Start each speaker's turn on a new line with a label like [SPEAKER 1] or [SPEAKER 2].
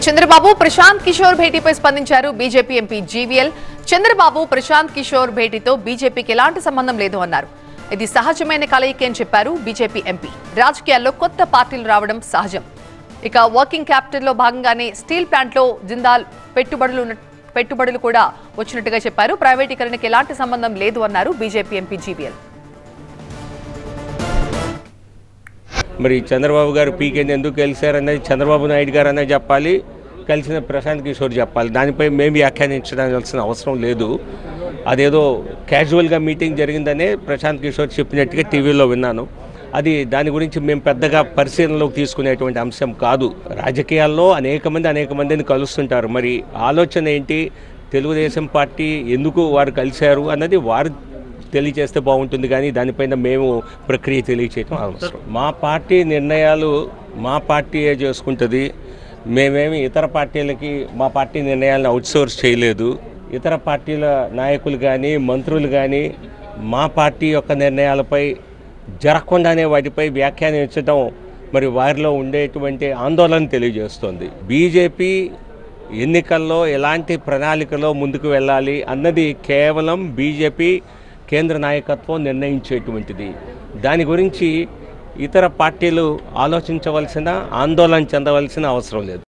[SPEAKER 1] చంద్రబాబు ప్రశాంత్ కిషోర్ భేటీపై స్పందించారు BJP MP GVL. Chandrababu Prashant Kishor భేటీతో బీజేపీకి ఎలాంటి సంబంధం లేదు అన్నారు. ఇది సహజమైన కలయికే అని చెప్పారు బీజేపీ ఎంపీ. రాజకీయాల్లో కొత్త పార్టీలు రావడం సహజం. ఇక వర్కింగ్ క్యాపిటల్లో భాగంగానే స్టీల్ ప్లాంట్లో జిందాల్ పెట్టుబడులు కూడా వచ్చినట్టుగా చెప్పారు. ప్రైవేటీకరణకు ఎలాంటి సంబంధం లేదు అన్నారు బీజేపీ ఎంపీ జీవీఎల్.
[SPEAKER 2] మరి చంద్రబాబు గారు పీకేంది ఎందుకు కలిశారన్నది చంద్రబాబు నాయుడు గారు అనేది చెప్పాలి, కలిసిన ప్రశాంత్ కిషోర్ చెప్పాలి. దానిపై మేము వ్యాఖ్యానించాల్సిన అవసరం లేదు. అదేదో క్యాజువల్గా మీటింగ్ జరిగిందనే ప్రశాంత్ కిషోర్ చెప్పినట్టుగా టీవీలో విన్నాను. అది దాని గురించి మేము పెద్దగా పరిశీలనలోకి తీసుకునేటువంటి అంశం కాదు. రాజకీయాల్లో అనేక మందిని కలుస్తుంటారు. మరి ఆలోచన ఏంటి, తెలుగుదేశం పార్టీ ఎందుకు వారు కలిశారు అన్నది వారు తెలియజేస్తే బాగుంటుంది, కానీ దానిపైన మేము ప్రక్రియ తెలియచేయటం అవసరం. మా పార్టీ నిర్ణయాలు మా పార్టీయే చేసుకుంటుంది. మేమేమి ఇతర పార్టీలకి మా పార్టీ నిర్ణయాలను అవుట్సోర్స్ చేయలేదు. ఇతర పార్టీల నాయకులు కానీ మంత్రులు కానీ మా పార్టీ యొక్క నిర్ణయాలపై జరగకుండానే వాటిపై వ్యాఖ్యానించడం మరి వారిలో ఉండేటువంటి ఆందోళన తెలియజేస్తుంది. బీజేపీ ఎన్నికల్లో ఎలాంటి ప్రణాళికలో ముందుకు వెళ్ళాలి అన్నది కేవలం బీజేపీ కేంద్ర నాయకత్వం నిర్ణయించేటువంటిది. దాని గురించి ఇతర పార్టీలు ఆలోచించవలసిన, ఆందోళన చెందవలసిన అవసరం లేదు.